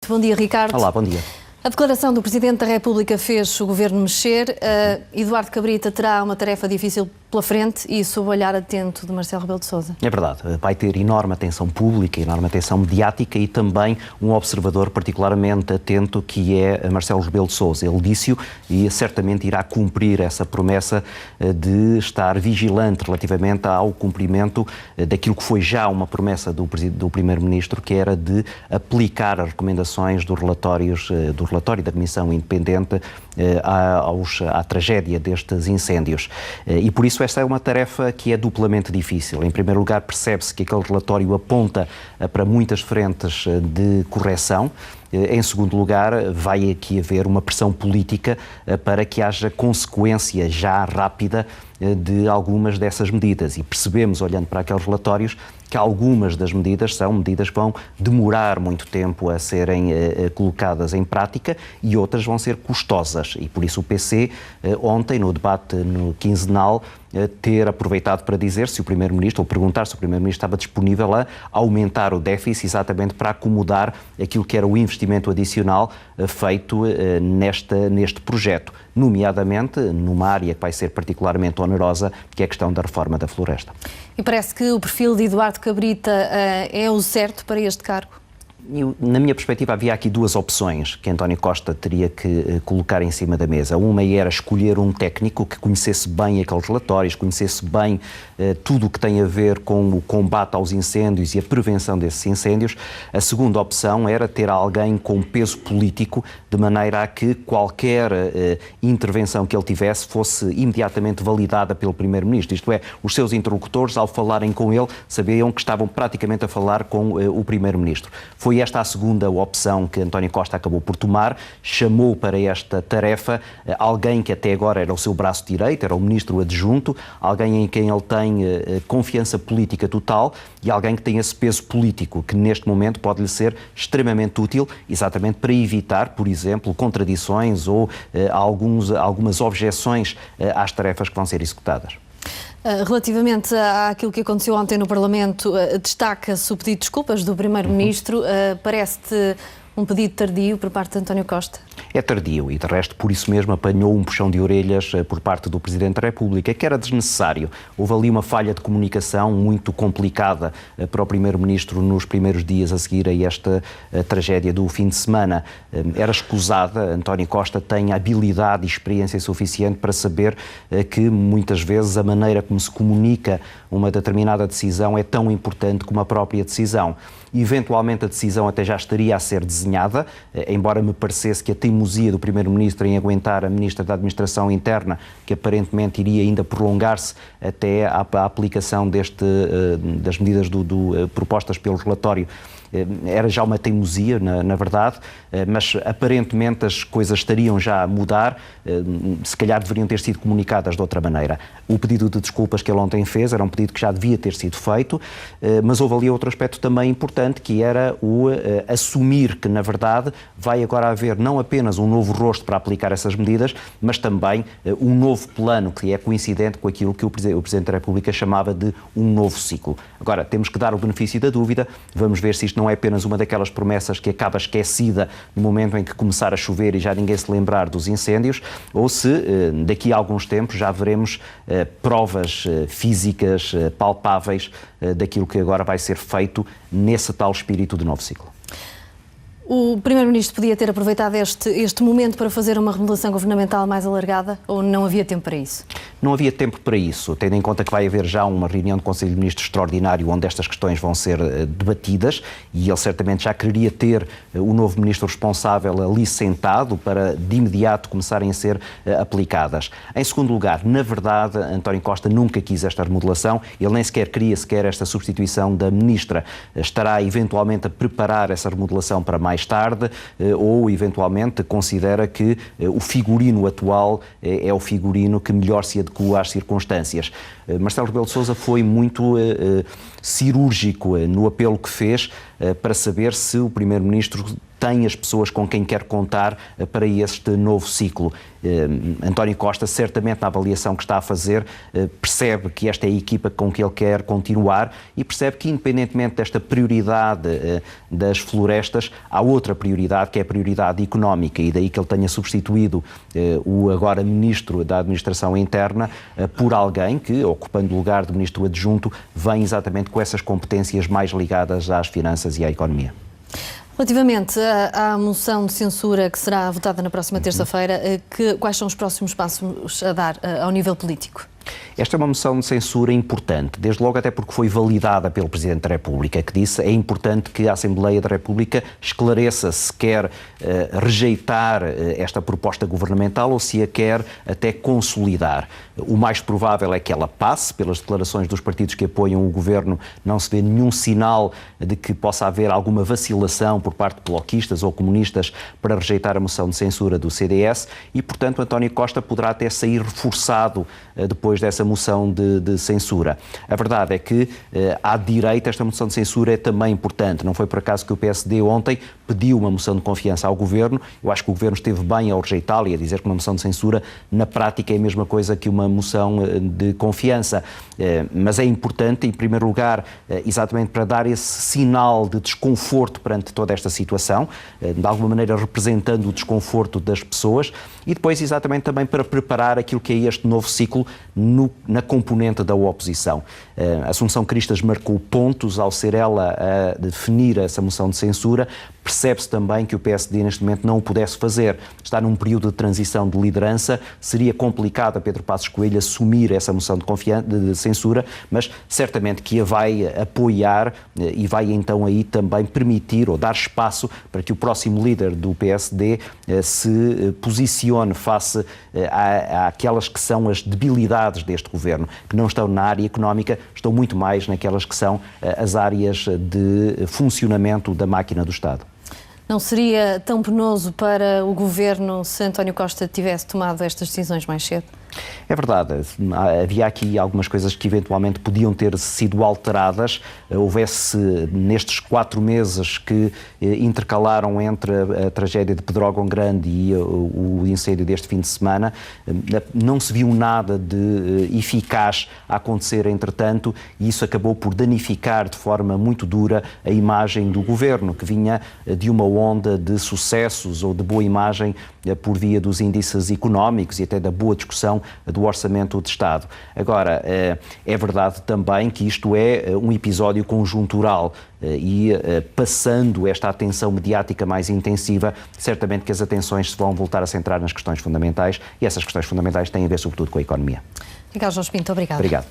Muito bom dia, Ricardo. Olá, bom dia. A declaração do Presidente da República fez o Governo mexer. Eduardo Cabrita terá uma tarefa difícil pela frente e sob o olhar atento de Marcelo Rebelo de Sousa. É verdade. Vai ter enorme atenção pública, enorme atenção mediática e também um observador particularmente atento que é Marcelo Rebelo de Sousa. Ele disse-o e certamente irá cumprir essa promessa de estar vigilante relativamente ao cumprimento daquilo que foi já uma promessa do Primeiro-Ministro, que era de aplicar as recomendações dos relatórios do relatório da Comissão Independente à tragédia destes incêndios. E por isso esta é uma tarefa que é duplamente difícil. Em primeiro lugar, percebe-se que aquele relatório aponta para muitas frentes de correção. Em segundo lugar, vai aqui haver uma pressão política para que haja consequência já rápida de algumas dessas medidas. E percebemos, olhando para aqueles relatórios, que algumas das medidas são medidas que vão demorar muito tempo a serem colocadas em prática e outras vão ser custosas. E por isso o PC, ontem, no debate no quinzenal, ter aproveitado para dizer se o Primeiro-Ministro, ou perguntar se o Primeiro-Ministro estava disponível a aumentar o déficit exatamente para acomodar aquilo que era o investimento adicional feito neste projeto, nomeadamente numa área que vai ser particularmente onerosa, que é a questão da reforma da floresta. E parece que o perfil de Eduardo Cabrita é o certo para este cargo? Na minha perspectiva, havia aqui duas opções que António Costa teria que colocar em cima da mesa. Uma era escolher um técnico que conhecesse bem aqueles relatórios, conhecesse bem tudo o que tem a ver com o combate aos incêndios e a prevenção desses incêndios. A segunda opção era ter alguém com peso político, de maneira a que qualquer intervenção que ele tivesse fosse imediatamente validada pelo Primeiro-Ministro. Isto é, os seus interlocutores, ao falarem com ele, sabiam que estavam praticamente a falar com o Primeiro-Ministro. Foi esta a segunda opção que António Costa acabou por tomar, chamou para esta tarefa alguém que até agora era o seu braço direito, era o Ministro Adjunto, alguém em quem ele tem confiança política total e alguém que tem esse peso político, que neste momento pode-lhe ser extremamente útil, exatamente para evitar, por exemplo, contradições ou algumas objeções às tarefas que vão ser executadas. Relativamente àquilo que aconteceu ontem no Parlamento, destaca-se o pedido de desculpas do Primeiro-Ministro. Parece-te um pedido tardio por parte de António Costa? É tardio e, de resto, por isso mesmo apanhou um puxão de orelhas por parte do Presidente da República, que era desnecessário. Houve ali uma falha de comunicação muito complicada para o Primeiro-Ministro nos primeiros dias a seguir a esta tragédia do fim de semana. Era escusada. António Costa tem habilidade e experiência suficiente para saber que, muitas vezes, a maneira como se comunica uma determinada decisão é tão importante como a própria decisão. Eventualmente a decisão até já estaria a ser desenhada, embora me parecesse que a teimosia do Primeiro-Ministro em aguentar a Ministra da Administração Interna, que aparentemente iria ainda prolongar-se até à aplicação das medidas propostas pelo relatório, era já uma teimosia, na verdade, mas aparentemente as coisas estariam já a mudar, se calhar deveriam ter sido comunicadas de outra maneira. O pedido de desculpas que ele ontem fez era um pedido que já devia ter sido feito, mas houve ali outro aspecto também importante, que era o assumir que, na verdade, vai agora haver não apenas um novo rosto para aplicar essas medidas, mas também um novo plano, que é coincidente com aquilo que o Presidente da República chamava de um novo ciclo. Agora, temos que dar o benefício da dúvida, vamos ver se isto não é apenas uma daquelas promessas que acaba esquecida no momento em que começar a chover e já ninguém se lembrar dos incêndios, ou se daqui a alguns tempos já veremos provas físicas, palpáveis, daquilo que agora vai ser feito nesse tal espírito de novo ciclo. O Primeiro-Ministro podia ter aproveitado este momento para fazer uma remodelação governamental mais alargada ou não havia tempo para isso? Não havia tempo para isso, tendo em conta que vai haver já uma reunião do Conselho de Ministros extraordinário onde estas questões vão ser debatidas e ele certamente já queria ter o novo Ministro responsável ali sentado para de imediato começarem a ser aplicadas. Em segundo lugar, na verdade, António Costa nunca quis esta remodelação, ele nem sequer queria esta substituição da Ministra. Estará eventualmente a preparar essa remodelação para mais tarde ou eventualmente considera que o figurino atual é o figurino que melhor se adequa às circunstâncias. Marcelo Rebelo de Sousa foi muito cirúrgico no apelo que fez para saber se o Primeiro-Ministro tem as pessoas com quem quer contar para este novo ciclo. António Costa, certamente na avaliação que está a fazer, percebe que esta é a equipa com que ele quer continuar e percebe que, independentemente desta prioridade das florestas, há outra prioridade, que é a prioridade económica, e daí que ele tenha substituído o agora Ministro da Administração Interna por alguém que, ocupando o lugar de Ministro Adjunto, vem exatamente com essas competências mais ligadas às finanças e à economia. Relativamente à moção de censura que será votada na próxima terça-feira, quais são os próximos passos a dar ao nível político? Esta é uma moção de censura importante, desde logo até porque foi validada pelo Presidente da República, que disse é importante que a Assembleia da República esclareça se quer rejeitar esta proposta governamental ou se a quer até consolidar. O mais provável é que ela passe, pelas declarações dos partidos que apoiam o governo, não se vê nenhum sinal de que possa haver alguma vacilação por parte de bloquistas ou comunistas para rejeitar a moção de censura do CDS e, portanto, António Costa poderá até sair reforçado depois dessa moção de censura. A verdade é que, à direita, esta moção de censura é também importante. Não foi por acaso que o PSD ontem pediu uma moção de confiança ao Governo. Eu acho que o Governo esteve bem ao rejeitá-la e a dizer que uma moção de censura, na prática, é a mesma coisa que uma moção de confiança. Mas é importante, em primeiro lugar, exatamente para dar esse sinal de desconforto perante toda esta situação, de alguma maneira representando o desconforto das pessoas, e depois exatamente também para preparar aquilo que é este novo ciclo na componente da oposição. A Assunção Cristas marcou pontos ao ser ela a definir essa moção de censura. Percebe-se também que o PSD neste momento não o pudesse fazer. Está num período de transição de liderança, seria complicado a Pedro Passos Coelho assumir essa moção de censura, mas certamente que a vai apoiar e vai então aí também permitir ou dar espaço para que o próximo líder do PSD se posicione face àquelas que são as debilidades deste governo, que não estão na área económica, estão muito mais naquelas que são as áreas de funcionamento da máquina do Estado. Não seria tão penoso para o Governo se António Costa tivesse tomado estas decisões mais cedo? É verdade, havia aqui algumas coisas que eventualmente podiam ter sido alteradas, houvesse nestes 4 meses que intercalaram entre a tragédia de Pedrógão Grande e o incêndio deste fim de semana, não se viu nada de eficaz a acontecer entretanto e isso acabou por danificar de forma muito dura a imagem do Governo, que vinha de uma onda de sucessos ou de boa imagem por via dos índices económicos e até da boa discussão do Orçamento de Estado. Agora, é verdade também que isto é um episódio conjuntural e passando esta atenção mediática mais intensiva, certamente que as atenções se vão voltar a centrar nas questões fundamentais e essas questões fundamentais têm a ver sobretudo com a economia. Ricardo Jorge Pinto, obrigado. Obrigado.